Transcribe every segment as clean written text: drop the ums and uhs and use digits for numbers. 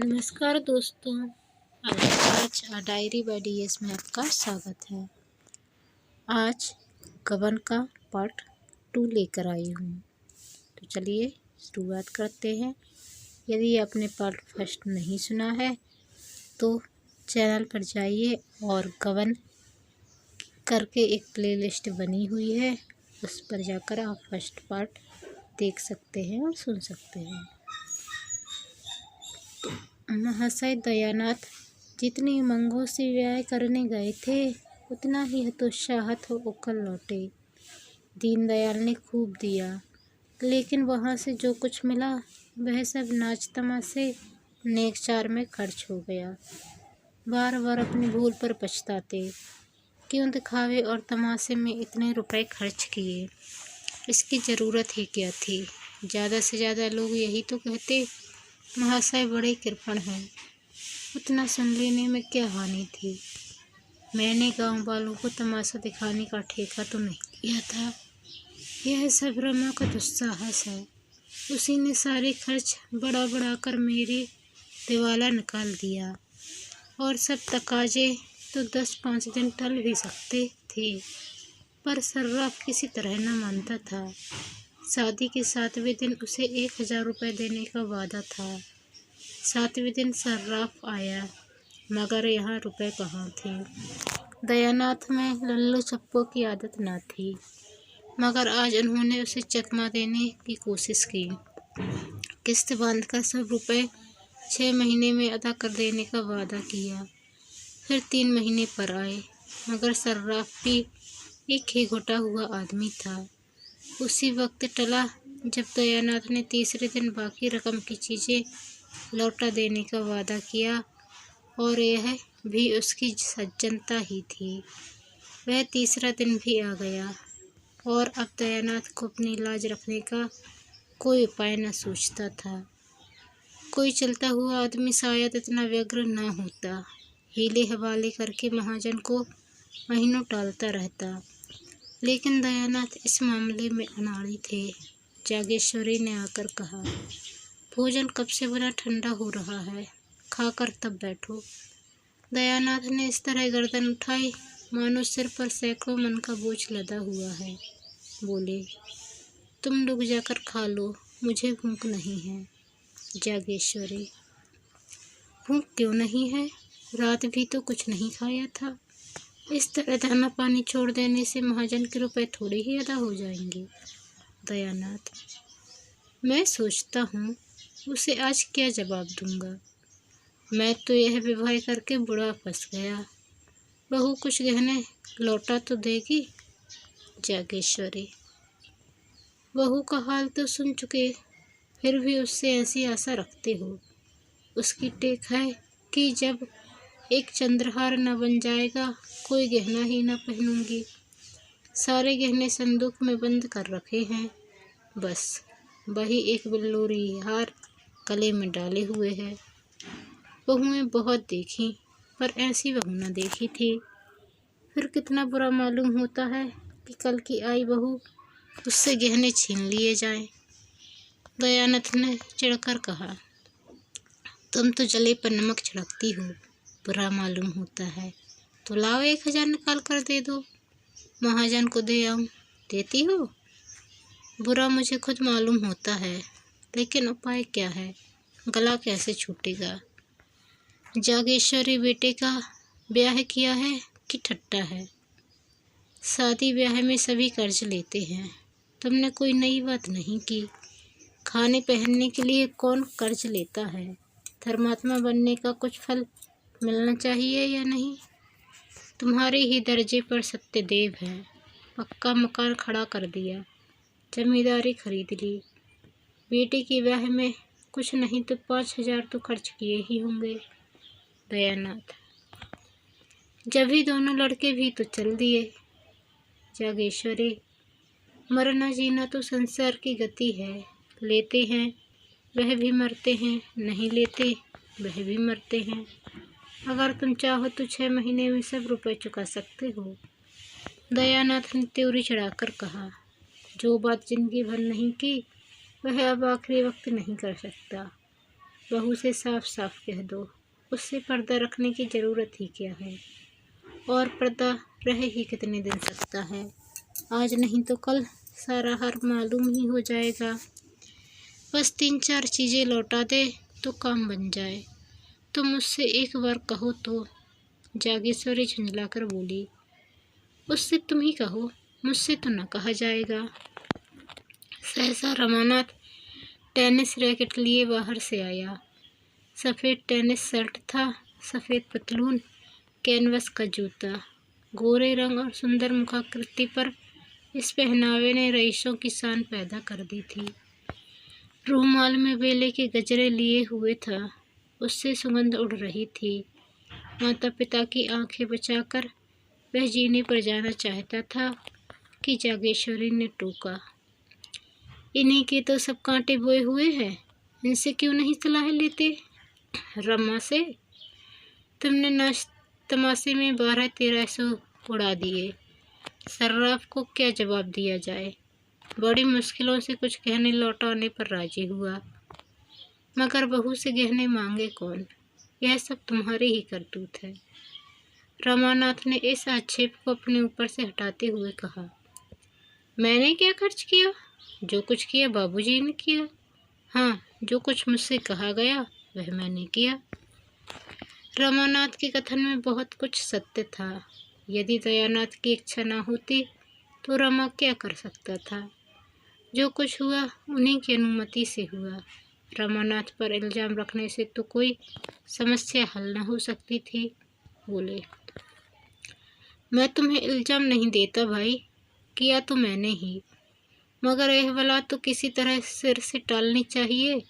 नमस्कार दोस्तों। आज डायरी बाय डीएस में आपका स्वागत है। आज गबन का पार्ट 2 लेकर आई हूँ। तो चलिए शुरुआत करते हैं। यदि आपने पार्ट फर्स्ट नहीं सुना है तो चैनल पर जाइए और गबन करके एक प्लेलिस्ट बनी हुई है, उस पर जाकर आप फर्स्ट पार्ट देख सकते हैं और सुन सकते हैं। महाशय दयानाथ जितनी उमंगों से व्यायाम करने गए थे उतना ही हतोत्साहित होकर लौटे। दीनदयाल ने खूब दिया, लेकिन वहाँ से जो कुछ मिला वह सब नाच तमाशे नेकचार में खर्च हो गया। बार बार अपनी भूल पर पछताते, क्यों दिखावे और तमाशे में इतने रुपए खर्च किए। इसकी ज़रूरत ही क्या थी। ज़्यादा से ज़्यादा लोग यही तो कहते, महाशय बड़े कृपण हैं। उतना सुन लेने में क्या हानि थी। मैंने गांव वालों को तमाशा दिखाने का ठेका तो नहीं लिया था। यह सब रमा का दुस्साहस है। उसी ने सारे खर्च बढ़ा कर मेरे दिवाला निकाल दिया, और सब तकाजे तो 10-5 दिन टल भी सकते थे, पर सर्राफ किसी तरह न मानता था। शादी के 7वें दिन उसे 1000 रुपये देने का वादा था। 7वें दिन सर्राफ आया, मगर यहाँ रुपए कहाँ थे। दयानाथ में लल्लू चप्पू की आदत न थी, मगर आज उन्होंने उसे चकमा देने की कोशिश की। किस्त बांधकर सब रुपए 6 महीने में अदा कर देने का वादा किया। फिर 3 महीने पर आए, मगर सर्राफ भी एक ही घुटा हुआ आदमी था। उसी वक्त टला जब दयानाथ ने तीसरे दिन बाकी रकम की चीज़ें लौटा देने का वादा किया, और यह भी उसकी सज्जनता ही थी। वह तीसरा दिन भी आ गया, और अब दयानाथ को अपनी लाज रखने का कोई उपाय न सूझता था। कोई चलता हुआ आदमी शायद इतना व्यग्र न होता। हीले हवाले करके महाजन को महीनों टालता रहता, लेकिन दयानाथ इस मामले में अनाड़ी थे। जागेश्वरी ने आकर कहा, भोजन कब से बना ठंडा हो रहा है, खाकर तब बैठो। दयानाथ ने इस तरह गर्दन उठाई मानो सिर पर सैकड़ों मन का बोझ लदा हुआ है। बोले, तुम रुक जाकर खा लो, मुझे भूख नहीं है। जागेश्वरी, भूख क्यों नहीं है? रात भी तो कुछ नहीं खाया था। इस तरह दाना पानी छोड़ देने से महाजन के रुपए थोड़े ही अदा हो जाएंगे। दयानाथ, मैं सोचता हूँ उसे आज क्या जवाब दूंगा। मैं तो यह विवाह करके बुरा फंस गया। बहू कुछ गहने लौटा तो देगी। जागेश्वरी, बहू का हाल तो सुन चुके, फिर भी उससे ऐसी आशा रखते हो। उसकी टेक है कि जब एक चंद्रहार न बन जाएगा कोई गहना ही न पहनूंगी। सारे गहने संदूक में बंद कर रखे हैं, बस वही एक बिल्लोरी हार गले में डाले हुए है। बहुएं बहुत देखी, पर ऐसी बहू न देखी थी। फिर कितना बुरा मालूम होता है कि कल की आई बहू उससे गहने छीन लिए जाएं। दयानाथ ने चिढ़कर कहा, तुम तो जले पर नमक छिड़कती हो। बुरा मालूम होता है तो लाओ 1000 निकाल कर दे दो, महाजन को दे आऊं। देती हो? बुरा मुझे खुद मालूम होता है, लेकिन उपाय क्या है? गला कैसे छूटेगा? जागेश्वरी, बेटे का ब्याह किया है कि ठट्टा है? शादी ब्याह में सभी कर्ज लेते हैं, तुमने कोई नई बात नहीं की। खाने पहनने के लिए कौन कर्ज लेता है? धर्मात्मा बनने का कुछ फल मिलना चाहिए या नहीं? तुम्हारे ही दर्जे पर सत्यदेव है। पक्का मकान खड़ा कर दिया, जमींदारी खरीद ली। बेटे के ब्याह में कुछ नहीं तो 5000 तो खर्च किए ही होंगे। दयानाथ, जब ही दोनों लड़के भी तो चल दिए। जागेश्वरी, मरना जीना तो संसार की गति है। लेते हैं वह भी मरते हैं, नहीं लेते वह भी मरते हैं। अगर तुम चाहो तो 6 महीने में सब रुपए चुका सकते हो। दयानाथ ने त्योरी चढ़ाकर कहा, जो बात जिंदगी भर नहीं की वह अब आखिरी वक्त नहीं कर सकता। बहू से साफ साफ कह दो, उससे पर्दा रखने की ज़रूरत ही क्या है। और पर्दा रह ही कितने दिन सकता है, आज नहीं तो कल सारा हार मालूम ही हो जाएगा। बस 3-4 चीज़ें लौटा दे तो काम बन जाए। तुम मुझसे एक बार कहो तो। जागेश्वरी झुंझलाकर बोली, उससे तुम ही कहो, मुझसे तो न कहा जाएगा। सहसा रमानाथ टेनिस रैकेट लिए बाहर से आया। सफ़ेद टेनिस शर्ट था, सफ़ेद पतलून, कैनवस का जूता। गोरे रंग और सुंदर मुखाकृति पर इस पहनावे ने रईसों की शान पैदा कर दी थी। रूमाल में बेले के गजरे लिए हुए था, उससे सुगंध उड़ रही थी। माता पिता की आंखें बचाकर वह जीने पर जाना चाहता था कि जागेश्वरी ने टोका, इन्हीं के तो सब कांटे बोए हुए हैं, इनसे क्यों नहीं सलाह लेते। रमा से तुमने नाश तमाशे में 12-1300 उड़ा दिए। सर्राफ को क्या जवाब दिया जाए। बड़ी मुश्किलों से कुछ गहने लौटाने पर राजी हुआ, मगर बहू से गहने मांगे कौन। यह सब तुम्हारी ही करतूत है। रमानाथ ने इस आक्षेप को अपने ऊपर से हटाते हुए कहा, मैंने क्या खर्च किया? जो कुछ किया बाबूजी ने किया। हाँ, जो कुछ मुझसे कहा गया वह मैंने किया। रमानाथ के कथन में बहुत कुछ सत्य था। यदि दयानाथ की इच्छा न होती तो रमा क्या कर सकता था। जो कुछ हुआ उन्हीं की अनुमति से हुआ। रमानाथ पर इल्ज़ाम रखने से तो कोई समस्या हल न हो सकती थी। बोले, मैं तुम्हें इल्ज़ाम नहीं देता भाई, किया तो मैंने ही, मगर यह बला तो किसी तरह सिर से टालनी चाहिए।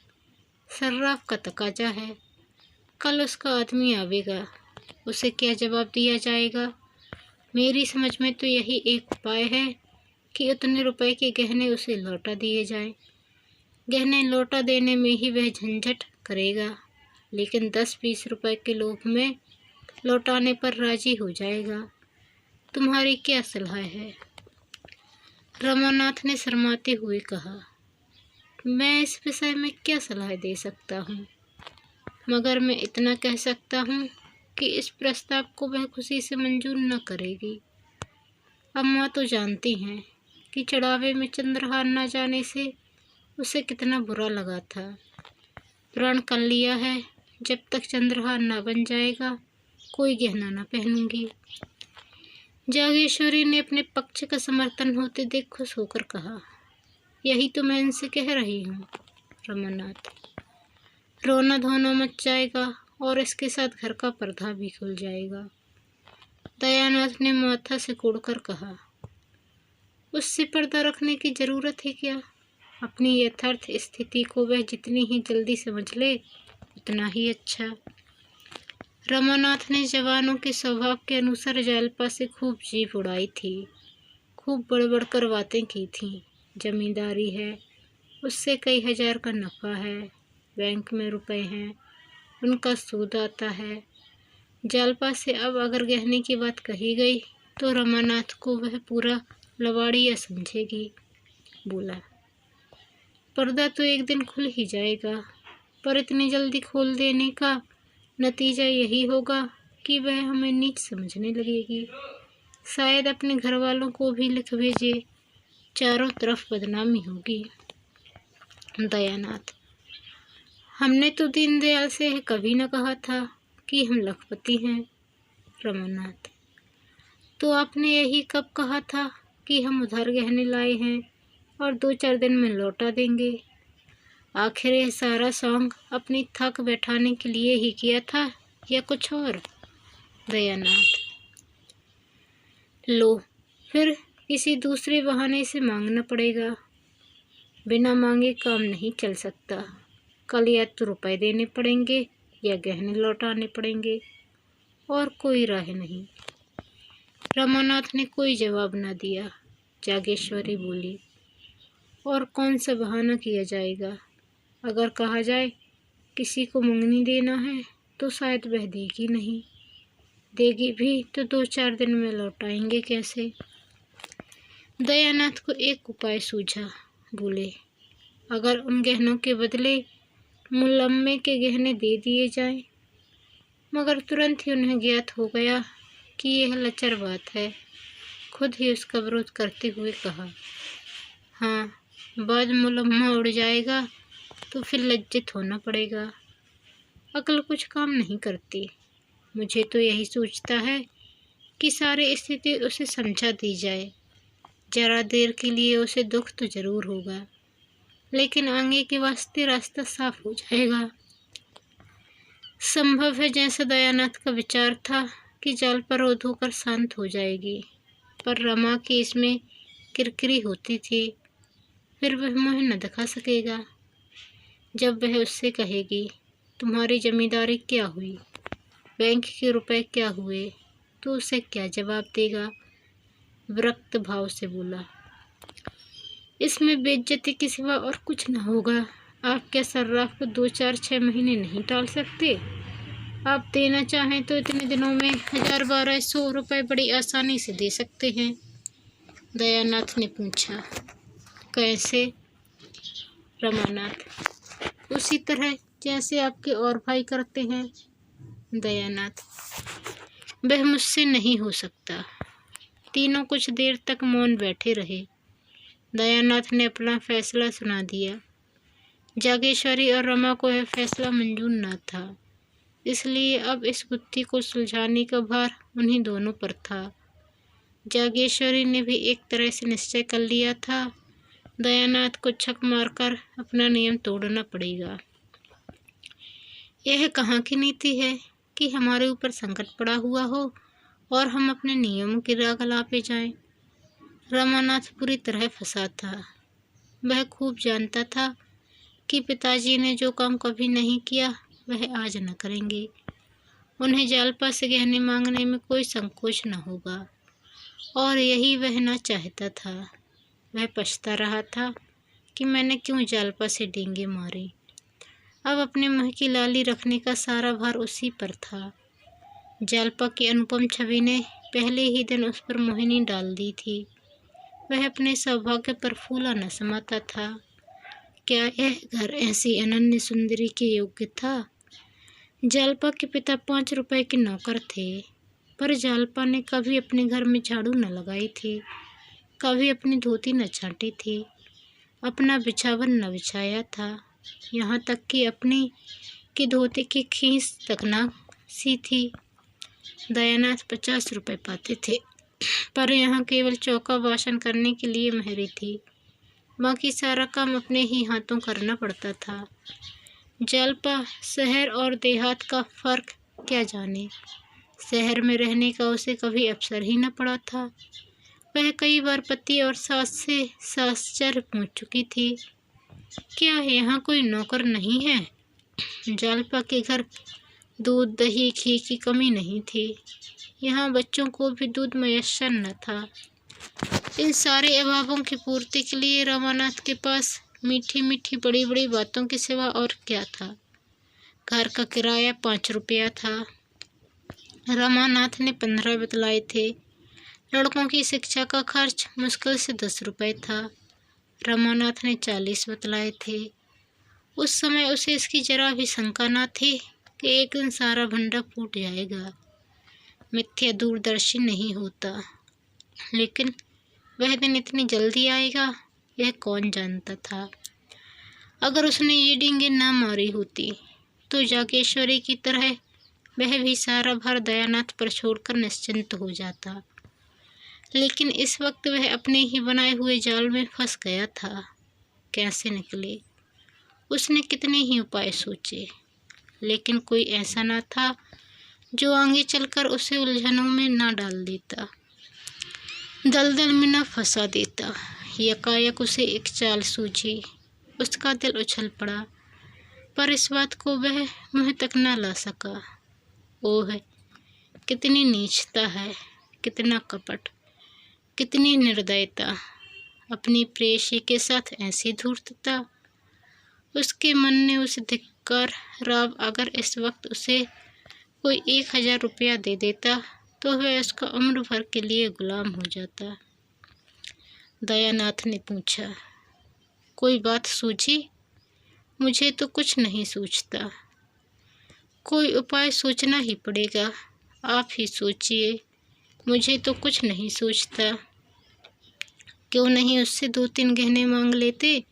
सर्राफ का तकाजा है, कल उसका आदमी आवेगा, उसे क्या जवाब दिया जाएगा। मेरी समझ में तो यही एक उपाय है कि उतने रुपए के गहने उसे लौटा दिए जाएं। गहने लौटा देने में ही वह झंझट करेगा, लेकिन 10-20 रुपए के लोभ में लौटाने पर राजी हो जाएगा। तुम्हारी क्या सलाह है? रमानाथ ने शर्माते हुए कहा, मैं इस विषय में क्या सलाह दे सकता हूँ, मगर मैं इतना कह सकता हूँ कि इस प्रस्ताव को वह खुशी से मंजूर न करेगी। अम्मा तो जानती हैं कि चढ़ावे में चंद्रहार न जाने से उसे कितना बुरा लगा था। प्रण कर लिया है, जब तक चंद्रहार न बन जाएगा कोई गहना न पहनूंगी। जागेश्वरी ने अपने पक्ष का समर्थन होते देख खुश होकर कहा, यही तो मैं इनसे कह रही हूँ रमानाथ। रोना धोना मच जाएगा और इसके साथ घर का पर्दा भी खुल जाएगा। दयानाथ ने माथा से कोड़कर कहा, उससे पर्दा रखने की जरूरत है क्या। अपनी यथार्थ स्थिति को वह जितनी ही जल्दी समझ ले उतना ही अच्छा। रमानाथ ने जवानों के स्वभाव के अनुसार जालपा से खूब जीभ उड़ाई थी, खूब बड़बड़ कर बातें की थीं। जमींदारी है, उससे कई हजार का नफ़ा है, बैंक में रुपए हैं, उनका सूद आता है। जालपा से अब अगर गहने की बात कही गई तो रमानाथ को वह पूरा लवाड़िया समझेगी। बोला, पर्दा तो एक दिन खुल ही जाएगा, पर इतनी जल्दी खोल देने का नतीजा यही होगा कि वह हमें नीच समझने लगेगी। शायद अपने घर वालों को भी लिख भेजे, चारों तरफ बदनामी होगी। दयानाथ, हमने तो दीनदयाल से कभी न कहा था कि हम लखपति हैं। रमानाथ, तो आपने यही कब कहा था कि हम उधार गहने लाए हैं और 2-4 दिन में लौटा देंगे। आखिर यह सारा सॉन्ग अपनी थक बैठाने के लिए ही किया था या कुछ और। दयानाथ, लो फिर किसी दूसरे बहाने से मांगना पड़ेगा, बिना मांगे काम नहीं चल सकता। कल या तो रुपए देने पड़ेंगे या गहने लौटाने पड़ेंगे, और कोई राह नहीं। रमानाथ ने कोई जवाब न दिया। जागेश्वरी बोली, और कौन सा बहाना किया जाएगा। अगर कहा जाए किसी को मंगनी देना है तो शायद वह देगी नहीं, देगी भी तो 2-4 दिन में लौटाएंगे कैसे। दयानाथ को एक उपाय सूझा। बोले, अगर उन गहनों के बदले मुलम्मे के गहने दे दिए जाएं, मगर तुरंत ही उन्हें ज्ञात हो गया कि यह लचर बात है। खुद ही उसका विरोध करते हुए कहा, हाँ, बाद मुलम्मा उड़ जाएगा तो फिर लज्जित होना पड़ेगा। अक्ल कुछ काम नहीं करती। मुझे तो यही सोचता है कि सारी स्थिति उसे समझा दी जाए। जरा देर के लिए उसे दुख तो जरूर होगा, लेकिन आगे के वास्ते रास्ता साफ हो जाएगा। संभव है, जैसा दयानाथ का विचार था कि जाल पर रोध होकर शांत हो जाएगी, पर रमा की इसमें किरकिरी होती थी। फिर वह मुँह न दिखा सकेगा। जब वह उससे कहेगी, तुम्हारी जमींदारी क्या हुई, बैंक के रुपए क्या हुए, तो उसे क्या जवाब देगा? विरक्त भाव से बोला, इसमें बेइज्जती के सिवा और कुछ न होगा। आप क्या सर्राफ को 2-4-6 महीने नहीं टाल सकते? आप देना चाहें तो इतने दिनों में 1000-1200 रुपए बड़ी आसानी से दे सकते हैं। दयानाथ ने पूछा, कैसे? रमानाथ, उसी तरह जैसे आपके और भाई करते हैं। दयानाथ, वह मुझसे नहीं हो सकता। तीनों कुछ देर तक मौन बैठे रहे। दयानाथ ने अपना फैसला सुना दिया। जागेश्वरी और रमा को यह फैसला मंजूर न था, इसलिए अब इस गुत्थी को सुलझाने का भार उन्हीं दोनों पर था। जागेश्वरी ने भी एक तरह से निश्चय कर लिया था, दयानाथ को छक मारकर अपना नियम तोड़ना पड़ेगा। यह कहाँ की नीति है कि हमारे ऊपर संकट पड़ा हुआ हो और हम अपने नियमों की राह लापे जाएं। रमानाथ पूरी तरह फंसा था। वह खूब जानता था कि पिताजी ने जो काम कभी नहीं किया वह आज न करेंगे। उन्हें जालपा से गहने मांगने में कोई संकोच न होगा, और यही वह न चाहता था। वह पछता रहा था कि मैंने क्यों जालपा से डींगे मारे। अब अपने मुँह की लाली रखने का सारा भार उसी पर था। जालपा की अनुपम छवि ने पहले ही दिन उस पर मोहिनी डाल दी थी। वह अपने सौभाग्य पर फूला न समाता था। क्या यह घर ऐसी अनन्य सुंदरी के योग्य था? जालपा के पिता 5 रुपए के नौकर थे, पर जालपा ने कभी अपने घर में झाड़ू न लगाई थी, कभी अपनी धोती न छाटी थी, अपना बिछावन न बिछाया था, यहाँ तक कि अपनी की धोती की खींच तक न सी थी। दयानाथ 50 रुपए पाते थे, पर यहाँ केवल चौका वासन करने के लिए महरी थी। बाकी सारा काम अपने ही हाथों करना पड़ता था। जालपा शहर और देहात का फर्क क्या जाने। शहर में रहने का उसे कभी अवसर ही न पड़ा था। वह कई बार पति और सास से सासचर पूछ चुकी थी, क्या यहाँ कोई नौकर नहीं है? जालपा के घर दूध, दही, घी की कमी नहीं थी। यहाँ बच्चों को भी दूध मयस्सर न था। इन सारे अभावों की पूर्ति के लिए रमानाथ के पास मीठी मीठी बड़ी बड़ी बातों के सिवा और क्या था? घर का किराया 5 रुपया था। रमानाथ ने 15 बतलाए थे। लड़कों की शिक्षा का खर्च मुश्किल से 10 रुपये था। रमानाथ ने 40 बतलाए थे। उस समय उसे इसकी जरा भी शंका न थी कि एक दिन सारा भंडा फूट जाएगा। मिथ्या दूरदर्शी नहीं होता, लेकिन वह दिन इतनी जल्दी आएगा यह कौन जानता था। अगर उसने ये डींगे न मारी होती तो जागेश्वरी की तरह वह भी सारा भार दयानाथ पर छोड़कर निश्चिंत हो जाता। लेकिन इस वक्त वह अपने ही बनाए हुए जाल में फंस गया था। कैसे निकले? उसने कितने ही उपाय सोचे, लेकिन कोई ऐसा न था जो आगे चलकर उसे उलझनों में न डाल देता, दलदल में न फंसा देता। यकायक उसे एक चाल सूझी। उसका दिल उछल पड़ा, पर इस बात को वह मुँह तक न ला सका। ओह, कितनी नीचता है, कितना कपट, कितनी निर्दयता, अपनी प्रेयसी के साथ ऐसी धूर्तता। उसके मन ने उसे धिक्कार राव अगर इस वक्त उसे कोई 1000 रुपया दे देता तो वह उसका उम्र भर के लिए गुलाम हो जाता। दयानाथ ने पूछा, कोई बात सूझी? मुझे तो कुछ नहीं सूझता। कोई उपाय सोचना ही पड़ेगा। आप ही सोचिए। मुझे तो कुछ नहीं सूझता। क्यों नहीं उससे 2-3 गहने मांग लेते?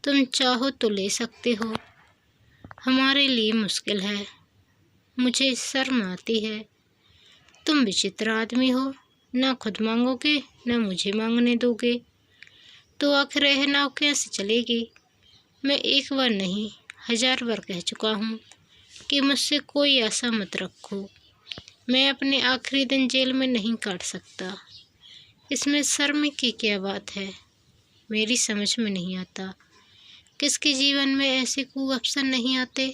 तुम चाहो तो ले सकते हो। हमारे लिए मुश्किल है। मुझे शर्म आती है। तुम विचित्र आदमी हो। ना खुद मांगोगे ना मुझे मांगने दोगे, तो आखिर यह नाव कैसे चलेगी? मैं एक बार नहीं 1000 बार कह चुका हूँ कि मुझसे कोई आशा मत रखो। मैं अपने आखिरी दिन जेल में नहीं काट सकता। इसमें शर्म की क्या बात है? मेरी समझ में नहीं आता। किसके जीवन में ऐसे कुअवसर नहीं आते?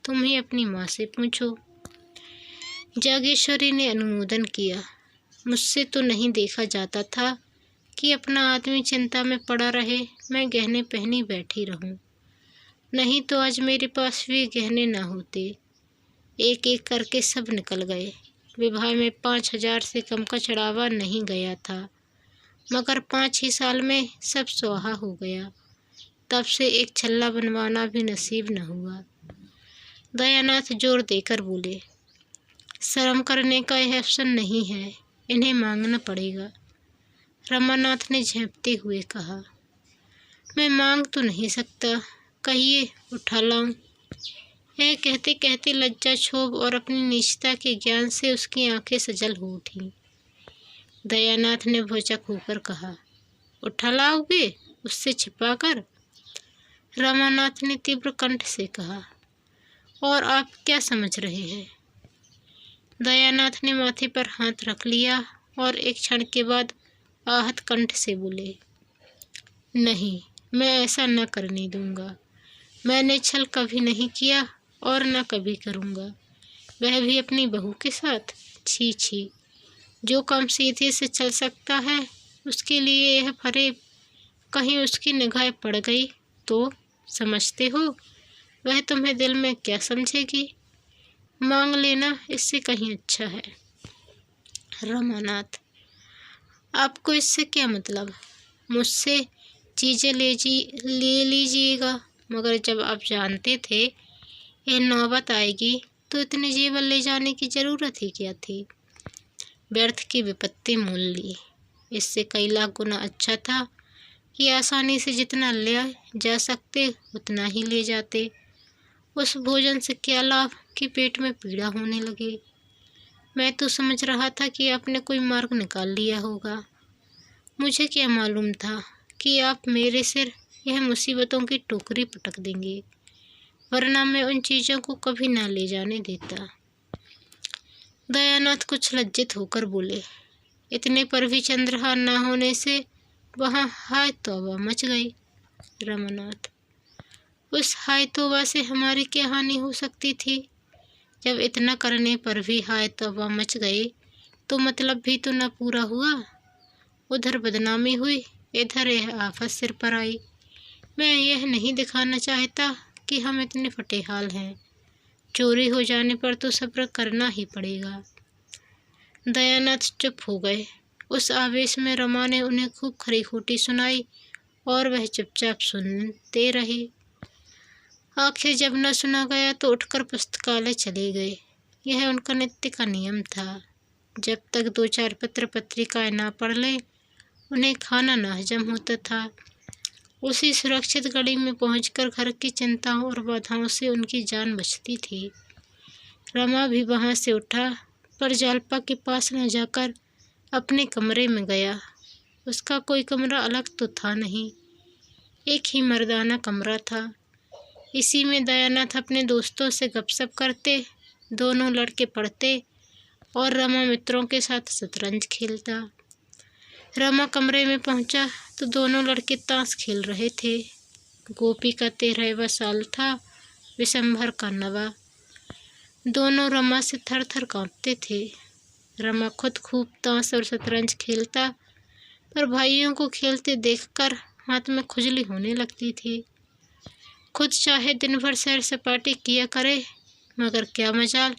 तुम ही अपनी माँ से पूछो। जागेश्वरी ने अनुमोदन किया। मुझसे तो नहीं देखा जाता था कि अपना आदमी चिंता में पड़ा रहे, मैं गहने पहनी बैठी रहूं। नहीं तो आज मेरे पास भी गहने ना होते। एक एक करके सब निकल गए। विवाह में 5000 से कम का चढ़ावा नहीं गया था, मगर 5 ही साल में सब सुहा हो गया। तब से एक छल्ला बनवाना भी नसीब न हुआ। दयानाथ जोर देकर बोले, शर्म करने का यह अवसर नहीं है, इन्हें मांगना पड़ेगा। रमानाथ ने झेंपते हुए कहा, मैं मांग तो नहीं सकता, कहिए उठा लाऊं। यह कहते कहते लज्जा, क्षोभ और अपनी नीचता के ज्ञान से उसकी आंखें सजल हो उठीं। दयानाथ ने भौचक होकर कहा, उठा लाओगे उससे छिपाकर? रमानाथ ने तीव्र कंठ से कहा, और आप क्या समझ रहे हैं? दयानाथ ने माथे पर हाथ रख लिया और एक क्षण के बाद आहत कंठ से बोले, नहीं, मैं ऐसा न करने दूंगा। मैंने छल कभी नहीं किया और न कभी करूंगा, वह भी अपनी बहू के साथ। छी छी, जो काम सीधे से चल सकता है उसके लिए यह फरेब। कहीं उसकी निगाह पड़ गई तो समझते हो वह तुम्हें दिल में क्या समझेगी? मांग लेना इससे कहीं अच्छा है। रमानाथ, आपको इससे क्या मतलब? मुझसे चीज़ें ले लीजिएगा, मगर जब आप जानते थे यह नौबत आएगी तो इतने जेवर ले जाने की ज़रूरत ही क्या थी? व्यर्थ की विपत्ति मोल ली। इससे कई लाख गुना अच्छा था कि आसानी से जितना ले जा सकते उतना ही ले जाते। उस भोजन से क्या लाभ कि पेट में पीड़ा होने लगे। मैं तो समझ रहा था कि आपने कोई मार्ग निकाल लिया होगा। मुझे क्या मालूम था कि आप मेरे सिर यह मुसीबतों की टोकरी पटक देंगे, वरना मैं उन चीज़ों को कभी ना ले जाने देता। दयानाथ कुछ लज्जित होकर बोले, इतने पर भी चंद्रहार ना होने से वहाँ हाय तौबा मच गई। रमानाथ, उस हाय तौबा से हमारी क्या हानि हो सकती थी? जब इतना करने पर भी हाय तौबा मच गई तो मतलब भी तो न पूरा हुआ। उधर बदनामी हुई, इधर यह आफत सिर पर आई। मैं यह नहीं दिखाना चाहता कि हम इतने फटेहाल हैं। चोरी हो जाने पर तो सब्र करना ही पड़ेगा। दयानाथ चुप हो गए। उस आवेश में रमा ने उन्हें खूब खरी खोटी सुनाई और वह चुपचाप सुनते रहे। आखिर जब न सुना गया तो उठकर पुस्तकालय चले गए। यह उनका नित्य का नियम था। जब तक 2-4 पत्र पत्रिकाएं ना पढ़ लें उन्हें खाना न हजम होता था। उसी सुरक्षित घड़ी में पहुंचकर घर की चिंताओं और बाधाओं से उनकी जान बचती थी। रमा भी वहां से उठा, पर जालपा के पास न जाकर अपने कमरे में गया। उसका कोई कमरा अलग तो था नहीं, एक ही मर्दाना कमरा था। इसी में दयानाथ अपने दोस्तों से गपशप करते, दोनों लड़के पढ़ते और रमा मित्रों के साथ शतरंज खेलता। रमा कमरे में पहुंचा तो दोनों लड़के ताश खेल रहे थे। गोपी का 13वां साल था, विशंभर का 9वां। दोनों रमा से थर थर कांपते थे। रमा खुद खूब ताश और शतरंज खेलता, पर भाइयों को खेलते देखकर हाथ में खुजली होने लगती थी। खुद चाहे दिन भर सैर सपाटे किया करे, मगर क्या मजाल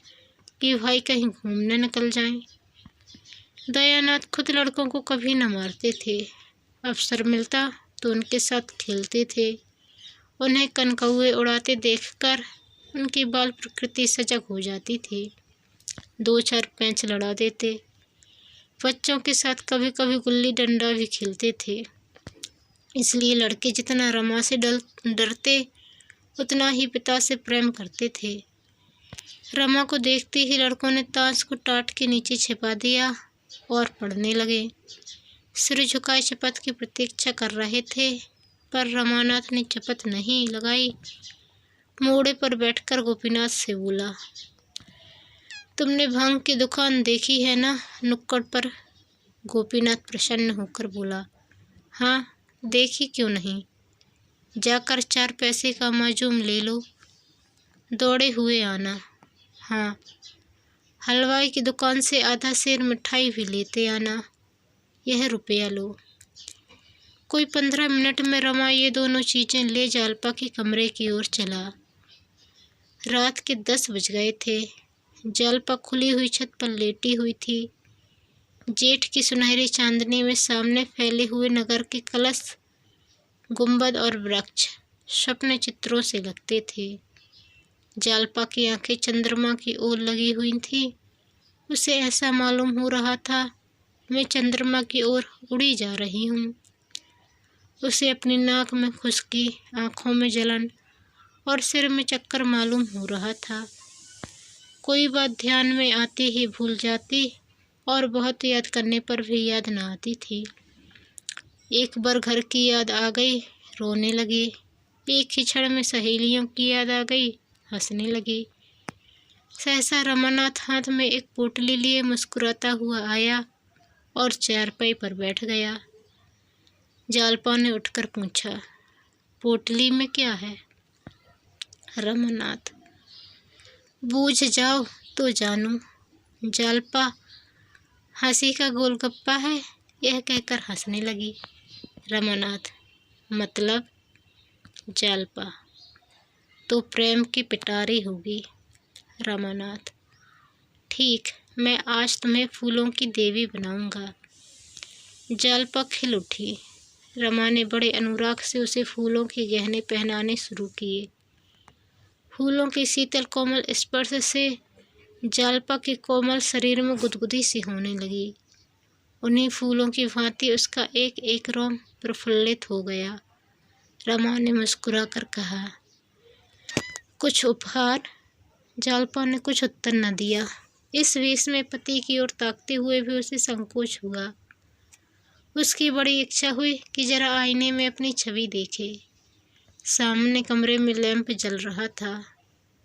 कि भाई कहीं घूमने निकल जाएं। दयानाथ खुद लड़कों को कभी न मारते थे। अवसर मिलता तो उनके साथ खेलते थे उन्हें कनकौए उड़ाते देखकर उनके बाल प्रकृति सजग हो जाती थी। 2-4 पैंच लड़ा देते। बच्चों के साथ कभी कभी गुल्ली डंडा भी खेलते थे। इसलिए लड़के जितना रमा से डरते उतना ही पिता से प्रेम करते थे। रमा को देखते ही लड़कों ने ताश को टाट के नीचे छिपा दिया और पढ़ने लगे। सिर झुकाए शपथ की प्रतीक्षा कर रहे थे, पर रमानाथ ने शपथ नहीं लगाई। मोड़े पर बैठकर गोपीनाथ से बोला, तुमने भांग की दुकान देखी है ना नुक्कड़ पर? गोपीनाथ प्रसन्न होकर बोला, हाँ देखी, क्यों नहीं। जाकर 4 पैसे का माजूम ले लो, दौड़े हुए आना। हाँ, हलवाई की दुकान से आधा सेर मिठाई भी लेते आना। यह रुपया लो। कोई 15 मिनट में रमा ये दोनों चीज़ें ले जालपा के कमरे की ओर चला। रात के 10 बज गए थे। जालपा खुली हुई छत पर लेटी हुई थी। जेठ की सुनहरी चांदनी में सामने फैले हुए नगर के कलश, गुंबद और वृक्ष स्वप्न चित्रों से लगते थे। जालपा की आंखें चंद्रमा की ओर लगी हुई थीं। उसे ऐसा मालूम हो रहा था मैं चंद्रमा की ओर उड़ी जा रही हूँ। उसे अपनी नाक में खुश्की, आँखों में जलन और सिर में चक्कर मालूम हो रहा था। कोई बात ध्यान में आती ही भूल जाती और बहुत याद करने पर भी याद न आती थी। एक बार घर की याद आ गई, रोने लगी। एक ही क्षण में सहेलियों की याद आ गई, हंसने लगी। सहसा रमानाथ हाथ में एक पोटली लिए मुस्कुराता हुआ आया और चारपाई पर बैठ गया। जालपा ने उठकर पूछा, पोटली में क्या है? रमानाथ, बूझ जाओ तो जानू। जालपा, हंसी का गोलगप्पा है, यह कहकर हंसने लगी। रमानाथ, मतलब? जालपा, तो प्रेम की पिटारी होगी। रमानाथ, ठीक, मैं आज तुम्हें फूलों की देवी बनाऊंगा। जालपा खिल उठी। रमा ने बड़े अनुराग से उसे फूलों के गहने पहनाने शुरू किए। फूलों के शीतल कोमल स्पर्श से जालपा के कोमल शरीर में गुदगुदी सी होने लगी। उन्हीं फूलों की भांति उसका एक एक रोम प्रफुल्लित हो गया। रमा ने मुस्कुराकर कहा, कुछ उपहार? जालपा ने कुछ उत्तर न दिया। इस वेश में पति की ओर ताकते हुए भी उसे संकोच हुआ। उसकी बड़ी इच्छा हुई कि जरा आईने में अपनी छवि देखे। सामने कमरे में लैंप जल रहा था।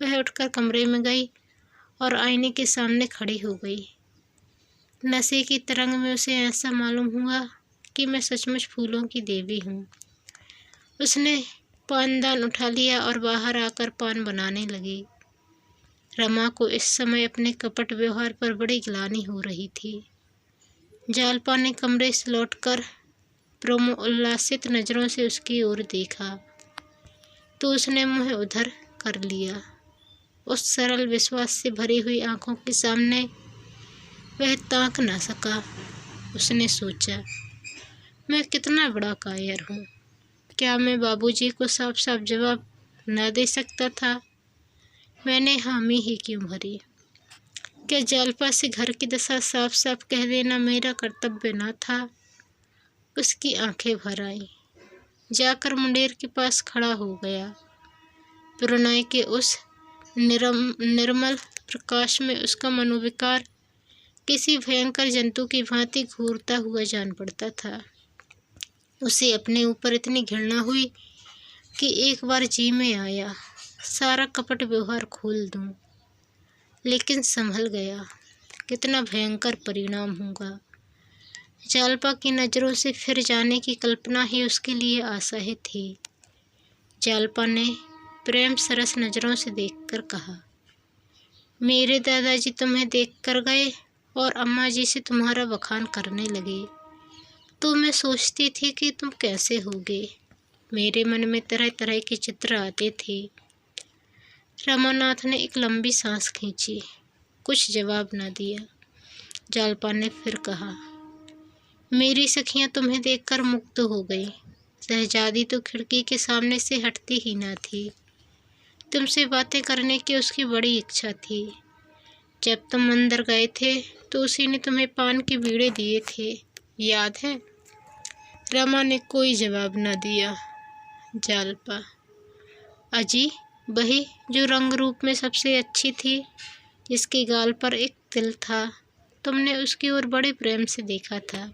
वह उठकर कमरे में गई और आईने के सामने खड़ी हो गई। नशे की तरंग में उसे ऐसा मालूम हुआ कि मैं सचमुच फूलों की देवी हूँ। उसने पानदान उठा लिया और बाहर आकर पान बनाने लगी। रमा को इस समय अपने कपट व्यवहार पर बड़ी ग्लानि हो रही थी। जालपा ने कमरे से लौटकर प्रेमोल्लासित नज़रों से उसकी ओर देखा तो उसने मुँह उधर कर लिया। उस सरल विश्वास से भरी हुई आंखों के सामने वह ताक न सका। उसने सोचा, मैं कितना बड़ा कायर हूँ। क्या मैं बाबूजी को साफ साफ जवाब न दे सकता था? मैंने हामी ही क्यों भरी? क्या जालपा से घर की दशा साफ साफ कह देना मेरा कर्तव्य न था? उसकी आंखें भर आईं। जाकर मुंडेर के पास खड़ा हो गया। प्रणय के उस निर्मल प्रकाश में उसका मनोविकार किसी भयंकर जंतु की भांति घूरता हुआ जान पड़ता था। उसे अपने ऊपर इतनी घृणा हुई कि एक बार जी में आया सारा कपट व्यवहार खोल दूं, लेकिन संभल गया। कितना भयंकर परिणाम होगा। जालपा की नज़रों से फिर जाने की कल्पना ही उसके लिए असह्य थी। जालपा ने प्रेम सरस नज़रों से देखकर कहा, मेरे दादाजी तुम्हें देखकर गए और अम्मा जी से तुम्हारा बखान करने लगे, तो मैं सोचती थी कि तुम कैसे होगे। मेरे मन में तरह तरह के चित्र आते थे। रमानाथ ने एक लंबी सांस खींची, कुछ जवाब न दिया। जालपा ने फिर कहा, मेरी सखियां तुम्हें देखकर मुग्ध हो गई। शहजादी तो खिड़की के सामने से हटती ही ना थी। तुमसे बातें करने की उसकी बड़ी इच्छा थी। जब तुम अंदर गए थे तो उसी ने तुम्हें पान के बीड़े दिए थे, याद है? रमा ने कोई जवाब न दिया। जालपा: अजी, वही जो रंग रूप में सबसे अच्छी थी, जिसके गाल पर एक तिल था। तुमने उसकी ओर बड़े प्रेम से देखा था।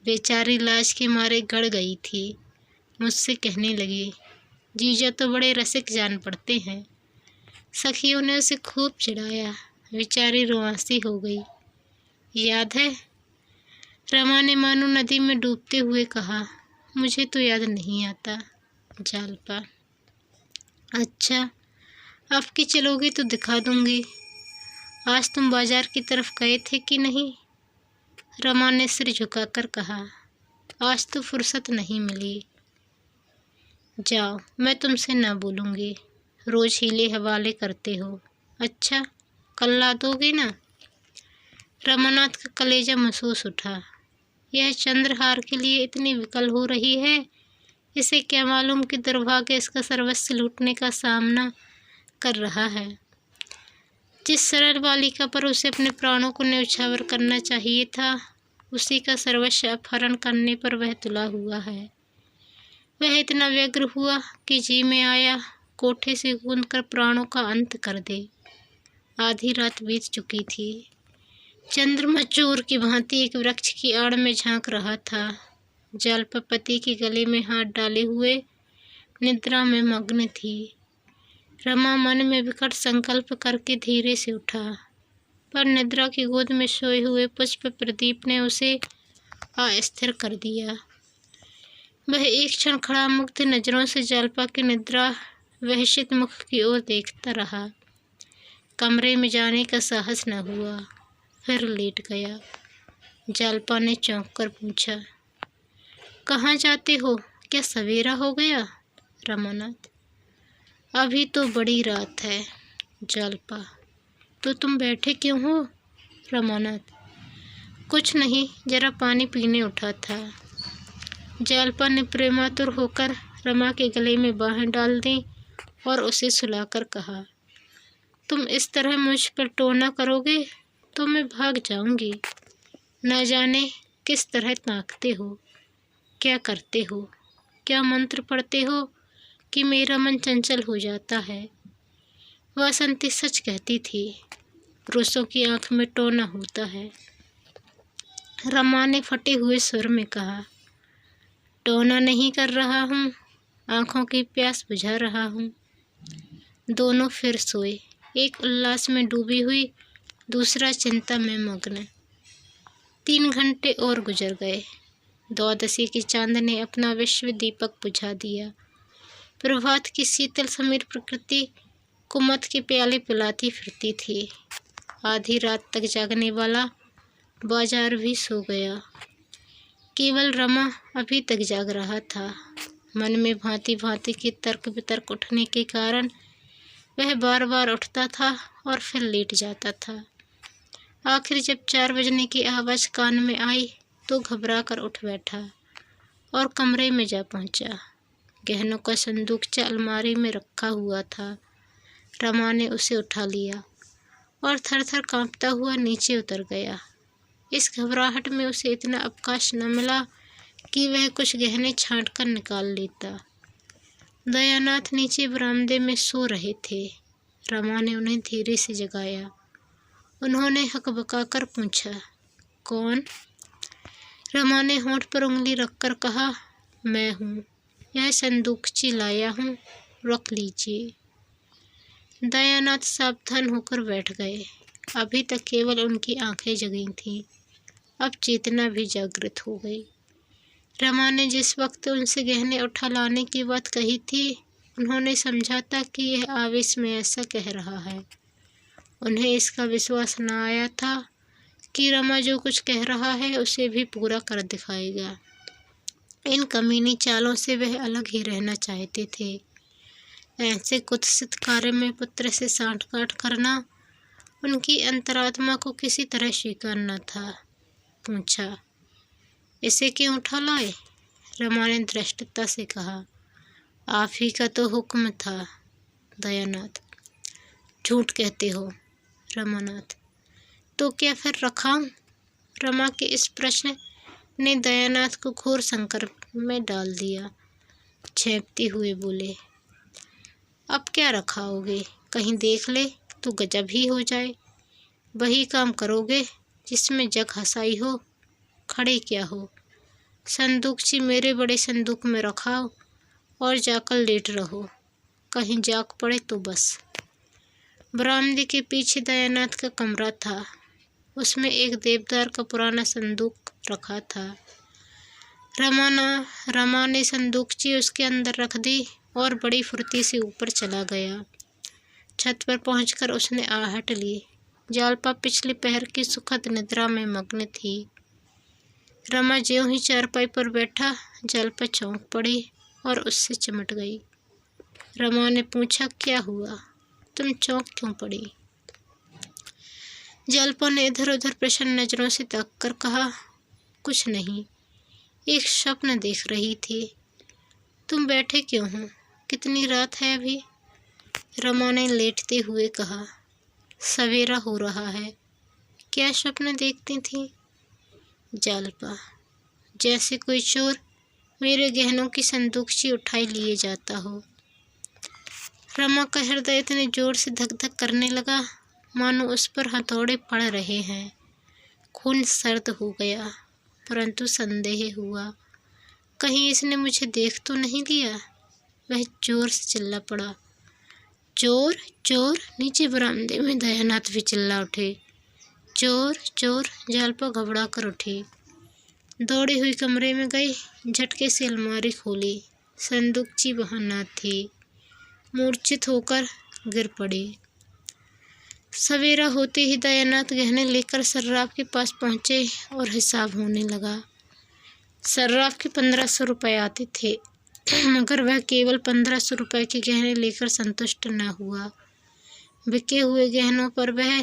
बेचारी लाज के मारे गड़ गई थी। मुझसे कहने लगी, जीजा तो बड़े रसिक जान पड़ते हैं। सखियों ने उसे खूब चिढ़ाया। बेचारी रुआंसी हो गई, याद है? रमा ने मानो नदी में डूबते हुए कहा। मुझे तो याद नहीं आता। जालपा: अच्छा, आपकी चलोगी तो दिखा दूंगी। आज तुम बाजार की तरफ गए थे कि नहीं? रमा ने सिर झुकाकर कहा। आज तो फुर्सत नहीं मिली। जाओ, मैं तुमसे ना बोलूँगी। रोज हीले हवाले करते हो। अच्छा, कल ला दोगे ना? रमानाथ का कलेजा महसूस उठा। यह चंद्रहार के लिए इतनी विकल हो रही है, इसे क्या मालूम कि दुर्भाग्य इसका सर्वस्व लूटने का सामना कर रहा है। जिस सरल बालिका पर उसे अपने प्राणों को न्यौछावर करना चाहिए था, उसी का सर्वस्व अपहरण करने पर वह तुला हुआ है। वह इतना व्यग्र हुआ कि जी में आया कोठे से कूदकर प्राणों का अंत कर दे। आधी रात बीत चुकी थी। चंद्रमा चोर की भांति एक वृक्ष की आड़ में झांक रहा था। जालपा पति के गले में हाथ डाले हुए निद्रा में मग्न थी। रमा मन में विकट संकल्प करके धीरे से उठा, पर निद्रा की गोद में सोए हुए पुष्प प्रदीप ने उसे अस्थिर कर दिया। वह एक क्षण खड़ा मुग्ध नजरों से जालपा की निद्रा वहशित मुख की ओर देखता रहा। कमरे में जाने का साहस न हुआ, फिर लेट गया। जालपा ने चौंक कर पूछा, कहाँ जाते हो? क्या सवेरा हो गया? रमानाथ: अभी तो बड़ी रात है। जालपा: तो तुम बैठे क्यों हो? रमानाथ: कुछ नहीं, जरा पानी पीने उठा था। जालपा ने प्रेमातुर होकर रमा के गले में बाहें डाल दी और उसे सुलाकर कहा, तुम इस तरह मुझ पर टोना करोगे तो मैं भाग जाऊंगी। न जाने किस तरह ताकते हो, क्या करते हो, क्या मंत्र पढ़ते हो कि मेरा मन चंचल हो जाता है। वासंती सच कहती थी, पुरुषों की आंख में टोना होता है। रमा ने फटे हुए स्वर में कहा, टोना नहीं कर रहा हूँ, आंखों की प्यास बुझा रहा हूँ। दोनों फिर सोए, एक उल्लास में डूबी हुई, दूसरा चिंता में मग्न। 3 घंटे और गुजर गए। द्वादशी की चांद ने अपना विश्व दीपक बुझा दिया। प्रभात की शीतल समीर प्रकृति कुमत के प्याले पिलाती फिरती थी। आधी रात तक जागने वाला बाजार भी सो गया। केवल रमा अभी तक जाग रहा था। मन में भांति भांति के तर्क वितर्क उठने के कारण वह बार बार उठता था और फिर लेट जाता था। आखिर जब 4 बजने की आवाज़ कान में आई तो घबरा कर उठ बैठा और कमरे में जा पहुंचा। गहनों का संदूकचा अलमारी में रखा हुआ था। रमा ने उसे उठा लिया और थर थर कांपता हुआ नीचे उतर गया। इस घबराहट में उसे इतना अवकाश न मिला कि वह कुछ गहने छांट कर निकाल लेता। दयानाथ नीचे बरामदे में सो रहे थे। रमा ने उन्हें धीरे से जगाया। उन्होंने हकबकाकर पूछा, कौन? रमा ने होंठ पर उंगली रखकर कहा, मैं हूँ, यह संदूकची लाया हूँ, रख लीजिए। दयानाथ सावधान होकर बैठ गए। अभी तक केवल उनकी आंखें जगी थीं, अब चेतना भी जागृत हो गई। रमा ने जिस वक्त उनसे गहने उठा लाने की बात कही थी, उन्होंने समझा था कि यह आवेश में ऐसा कह रहा है। उन्हें इसका विश्वास न आया था कि रमा जो कुछ कह रहा है उसे भी पूरा कर दिखाएगा। इन कमीनी चालों से वह अलग ही रहना चाहते थे। ऐसे कुत्सित कार्य में पुत्र से सांठ-गांठ करना उनकी अंतरात्मा को किसी तरह स्वीकार न था। पूछा, इसे क्यों उठा लाए? रमा ने धृष्टता से कहा। आप ही का तो हुक्म था दयानाथ। झूठ कहते हो रमानाथ। तो क्या फिर रखाऊं? रमा के इस प्रश्न ने दयानाथ को घोर संकट में डाल दिया। झेंपते हुए बोले, अब क्या रखाओगे? कहीं देख ले तो गजब ही हो जाए। वही काम करोगे जिसमें जग हंसाई हो। खड़े क्या हो? संदूकची मेरे बड़े संदूक में रखाओ और जाकर लेट रहो। कहीं जाग पड़े तो बस। बरामदे के पीछे दयानाथ का कमरा था। उसमें एक देवदार का पुराना संदूक रखा था। रमा ने संदूकची उसके अंदर रख दी और बड़ी फुर्ती से ऊपर चला गया। छत पर पहुंचकर उसने आहट ली। जालपा पिछले पहर की सुखद निद्रा में मग्न थी। रमा ज्यों ही चारपाई पर बैठा, जालपा चौंक पड़ी और उससे चिमट गई। रमा ने पूछा, क्या हुआ? तुम चौंक क्यों पड़ी? जालपा ने इधर उधर प्रसन्न नजरों से ताककर कहा, कुछ नहीं, एक स्वप्न देख रही थी। तुम बैठे क्यों हो? कितनी रात है अभी? रमा ने लेटते हुए कहा, सवेरा हो रहा है। क्या स्वप्न देखती थी? जालपा, जैसे कोई चोर मेरे गहनों की संदूकची उठाई लिए जाता हो। रमा का हृदय इतने जोर से धक धक करने लगा मानो उस पर हथौड़े पड़ रहे हैं। खून सर्द हो गया, परंतु संदेह हुआ, कहीं इसने मुझे देख तो नहीं लिया। वह जोर से चिल्ला पड़ा, चोर चोर। नीचे बरामदे में दयानाथ भी चिल्ला उठे, चोर चोर। जालपा घबरा कर उठी, दौड़ी हुई कमरे में गई, झटके से अलमारी खोली। संदूकची वहां न थी। मूर्छित होकर गिर पड़ी। सवेरा होते ही दयानाथ गहने लेकर सर्राफ के पास पहुंचे और हिसाब होने लगा। सर्राफ के 1500 रुपये आते थे, मगर वह केवल 1500 रुपये के गहने लेकर संतुष्ट न हुआ। बिके हुए गहनों पर वह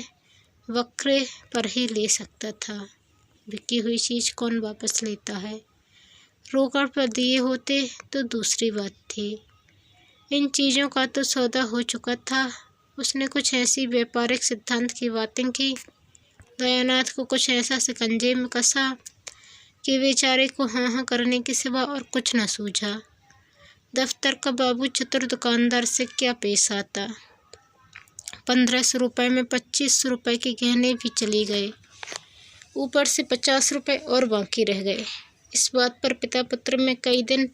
वक्रे पर ही ले सकता था। बिकी हुई चीज कौन वापस लेता है? रोकड़ पर दिए होते तो दूसरी बात थी। इन चीज़ों का तो सौदा हो चुका था। उसने कुछ ऐसी व्यापारिक सिद्धांत की बातें की, दयानाथ को कुछ ऐसा शिकंजे में कसा कि बेचारे को हाँ हाँ करने के सिवा और कुछ न सूझा। दफ्तर का बाबू चतुर दुकानदार से क्या पेश आता। 1500 रुपये में 2500 रुपये के गहने भी चले गए, ऊपर से 50 रुपये और बाकी रह गए। इस बात पर पिता पुत्र में कई दिन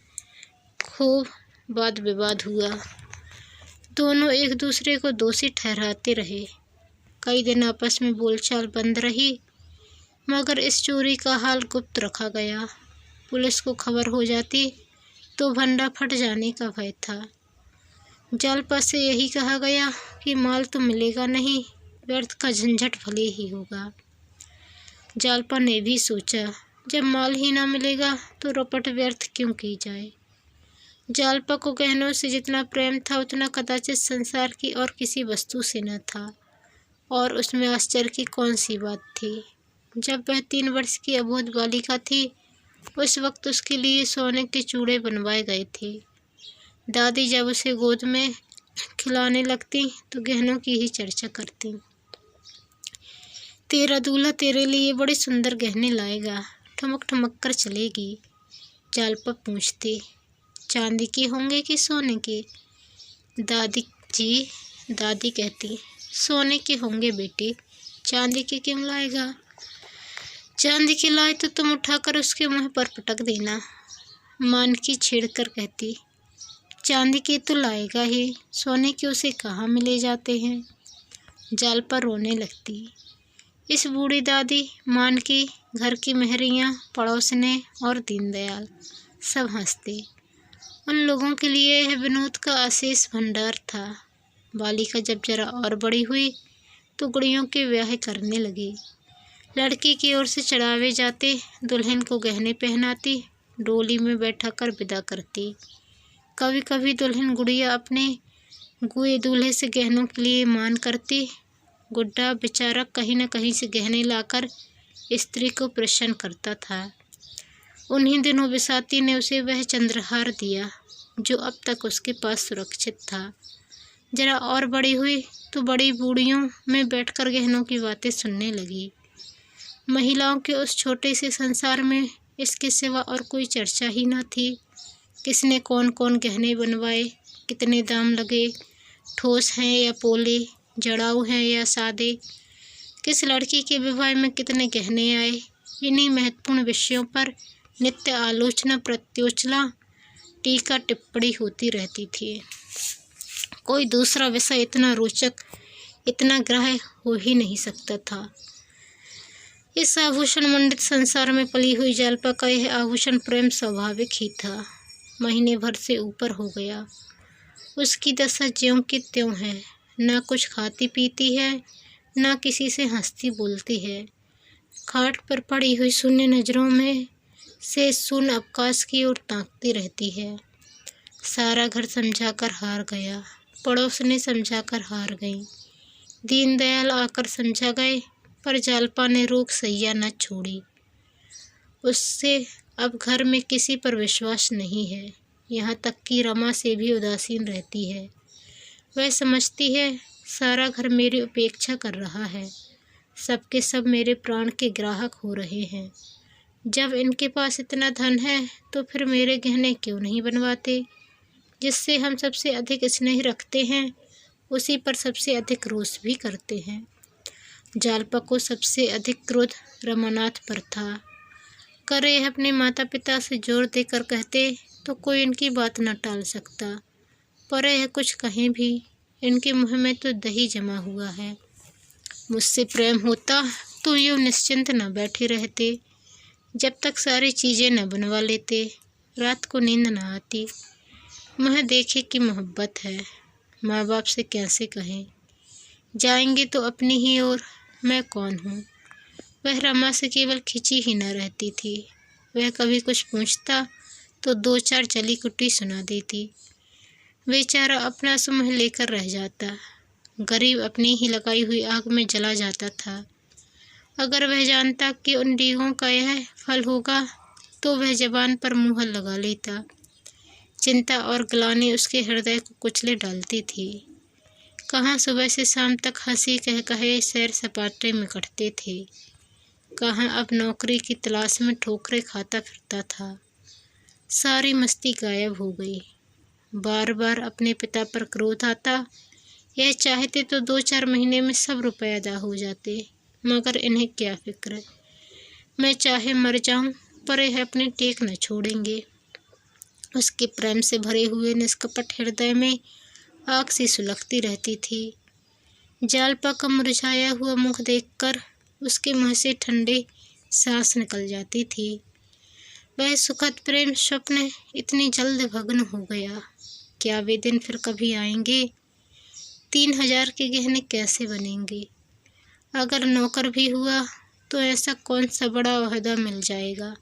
खूब वाद विवाद हुआ। दोनों एक दूसरे को दोषी ठहराते रहे। कई दिन आपस में बोलचाल बंद रही, मगर इस चोरी का हाल गुप्त रखा गया। पुलिस को खबर हो जाती तो भंडा फट जाने का भय था। जालपा से यही कहा गया कि माल तो मिलेगा नहीं, व्यर्थ का झंझट भले ही होगा। जालपा ने भी सोचा, जब माल ही ना मिलेगा तो रपट व्यर्थ क्यों की जाए। जालपा को गहनों से जितना प्रेम था उतना कदाचित संसार की और किसी वस्तु से न था। और उसमें आश्चर्य की कौन सी बात थी। जब वह 3 वर्ष की अबोध बालिका थी, उस वक्त उसके लिए सोने के चूड़े बनवाए गए थे। दादी जब उसे गोद में खिलाने लगती तो गहनों की ही चर्चा करती। तेरा दूल्हा तेरे लिए बड़े सुंदर गहने लाएगा, ठमक ठमक कर चलेगी। जालपा पूछती, चांदी के होंगे कि सोने के? दादी जी, दादी कहती, सोने के होंगे बेटी, चांदी के क्यों लाएगा? चांदी के लाए तो तुम उठाकर उसके मुंह पर पटक देना। मानकी छेड़कर कहती, चांदी के तो लाएगा ही, सोने के उसे कहाँ मिले जाते हैं। जालपा रोने लगती। इस बूढ़ी दादी, मानकी, घर की मेहरियाँ, पड़ोसने और दीनदयाल सब हंसते। उन लोगों के लिए यह विनोद का अशेष भंडार था। बालिका जब जरा और बड़ी हुई तो गुड़ियों के ब्याह करने लगी। लड़की की ओर से चढ़ावे जाते, दुल्हन को गहने पहनाती, डोली में बैठाकर विदा करती। कभी कभी दुल्हन गुड़िया अपने गुए दूल्हे से गहनों के लिए मान करती। गुड्डा बेचारा कहीं न कहीं से गहने लाकर स्त्री को प्रसन्न करता था। उन्हीं दिनों बिसाती ने उसे वह चंद्रहार दिया जो अब तक उसके पास सुरक्षित था। जरा और बड़ी हुई तो बड़ी बूढ़ियों में बैठकर गहनों की बातें सुनने लगी। महिलाओं के उस छोटे से संसार में इसके सिवा और कोई चर्चा ही न थी। किसने कौन कौन गहने बनवाए, कितने दाम लगे, ठोस हैं या पोले, जड़ाऊ हैं या सादे, किस लड़की के विवाह में कितने गहने आए, इन्हीं महत्वपूर्ण विषयों पर नित्य आलोचना प्रत्योचना टीका टिप्पणी होती रहती थी। कोई दूसरा विषय इतना रोचक, इतना ग्राह्य हो ही नहीं सकता था। इस आभूषण मंडित संसार में पली हुई जालपा का यह आभूषण प्रेम स्वाभाविक ही था। महीने भर से ऊपर हो गया। उसकी दशा ज्यों की त्यों है, ना कुछ खाती पीती है, ना किसी से हंसती बोलती है। खाट पर पड़ी हुई शून्य नजरों में से शून्य अवकाश की ओर ताकती रहती है। सारा घर समझाकर हार गया, पड़ोस ने समझाकर हार गई, दीनदयाल आकर समझा गए, पर जालपा ने रोक सैया न छोड़ी। उससे अब घर में किसी पर विश्वास नहीं है, यहाँ तक कि रमा से भी उदासीन रहती है। वह समझती है सारा घर मेरी उपेक्षा कर रहा है, सबके सब मेरे प्राण के ग्राहक हो रहे हैं। जब इनके पास इतना धन है तो फिर मेरे गहने क्यों नहीं बनवाते। जिससे हम सबसे अधिक स्नेह रखते हैं उसी पर सबसे अधिक रोष भी करते हैं। जालपा को सबसे अधिक क्रोध रमानाथ पर था। करे अपने माता पिता से जोर देकर कहते तो कोई इनकी बात न टाल सकता, पर यह कुछ कहें भी इनके मुँह में तो दही जमा हुआ है। मुझसे प्रेम होता तो यूँ निश्चिंत न बैठे रहते, जब तक सारी चीज़ें न बनवा लेते। रात को नींद न आती। मुँह देखे कि मोहब्बत है, माँ बाप से कैसे कहें। जाएंगे तो अपनी ही ओर, मैं कौन हूँ। वह रमा से केवल खिंची ही न रहती थी। वह कभी कुछ पूछता तो दो चार जली कुटी सुना देती। बेचारा अपना सुमह लेकर रह जाता। गरीब अपनी ही लगाई हुई आग में जला जाता था। अगर वह जानता कि उन डीगों का यह फल होगा तो वह जबान पर मुहर लगा लेता। चिंता और ग्लानि उसके हृदय को कुचले डालती थी। कहाँ सुबह से शाम तक हंसी कह कहे सैर सपाटे में कटते थे, कहाँ अब नौकरी की तलाश में ठोकरें खाता फिरता था। सारी मस्ती गायब हो गई। बार बार अपने पिता पर क्रोध आता। यह चाहते तो 2-4 महीने में सब रुपए अदा हो जाते, मगर इन्हें क्या फिक्र। मैं चाहे मर जाऊं, पर यह अपने टेक न छोड़ेंगे। उसके प्रेम से भरे हुए निष्कपट हृदय में आग सी सुलगती रहती थी। जालपा का मुरझाया हुआ मुख देखकर उसके मुँह से ठंडे सांस निकल जाती थी। वह सुखद प्रेम स्वप्न इतनी जल्द भग्न हो गया। क्या वे दिन फिर कभी आएंगे। 3000 के गहने कैसे बनेंगे। अगर नौकर भी हुआ तो ऐसा कौन सा बड़ा ओहदा मिल जाएगा।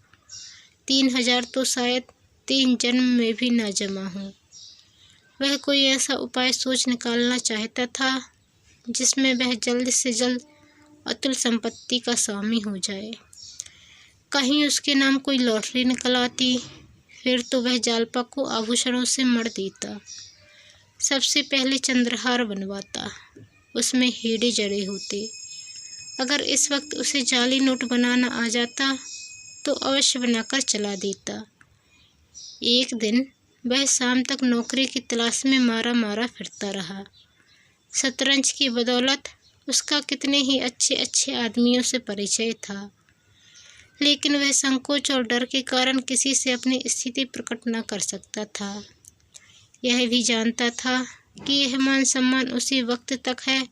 3000 तो शायद 3 जन्म में भी न जमा हो। वह कोई ऐसा उपाय सोच निकालना चाहता था जिसमें वह जल्द से जल्द अतुल संपत्ति का स्वामी हो जाए। कहीं उसके नाम कोई लॉटरी निकल आती, फिर तो वह जालपा को आभूषणों से मर देता। सबसे पहले चंद्रहार बनवाता, उसमें हीरे जड़े होते। अगर इस वक्त उसे जाली नोट बनाना आ जाता तो अवश्य बनाकर चला देता। एक दिन वह शाम तक नौकरी की तलाश में मारा मारा फिरता रहा। शतरंज की बदौलत उसका कितने ही अच्छे अच्छे आदमियों से परिचय था, लेकिन वह संकोच और डर के कारण किसी से अपनी स्थिति प्रकट न कर सकता था। यह भी जानता था कि यह मान सम्मान उसी वक्त तक है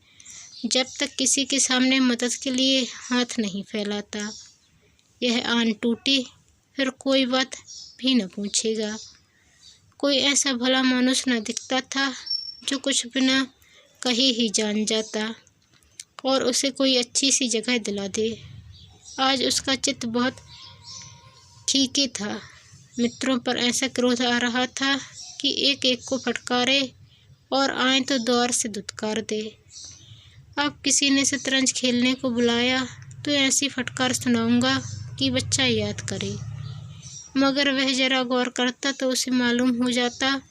जब तक किसी के सामने मदद के लिए हाथ नहीं फैलाता। यह आन टूटी फिर कोई बात भी न पूछेगा। कोई ऐसा भला मानुस न दिखता था जो कुछ बिना कहे ही जान जाता और उसे कोई अच्छी सी जगह दिला दे। आज उसका चित्त बहुत ठीक था। मित्रों पर ऐसा क्रोध आ रहा था कि एक एक को फटकारे और आए तो द्वार से धुतकार दे। अब किसी ने शतरंज खेलने को बुलाया तो ऐसी फटकार सुनाऊंगा कि बच्चा याद करे। मगर वह जरा गौर करता तो उसे मालूम हो जाता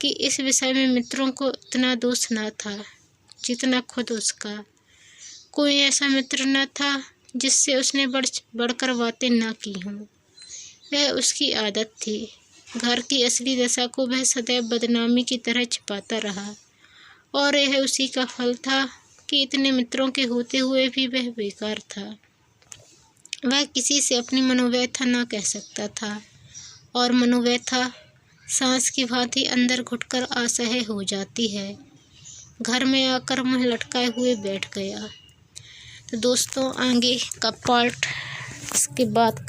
कि इस विषय में मित्रों को इतना दोष न था जितना खुद उसका। कोई ऐसा मित्र न था जिससे उसने बढ़कर बातें न की हों। वह उसकी आदत थी। घर की असली दशा को वह सदैव बदनामी की तरह छिपाता रहा और यह उसी का फल था कि इतने मित्रों के होते हुए भी वह बेकार था। वह किसी से अपनी मनोव्यथा न कह सकता था और मनोव्यथा सांस की भांति अंदर घुटकर असह्य हो जाती है। घर में आकर मुँह लटकाए हुए बैठ गया। तो दोस्तों, आगे का पार्ट इसके बाद का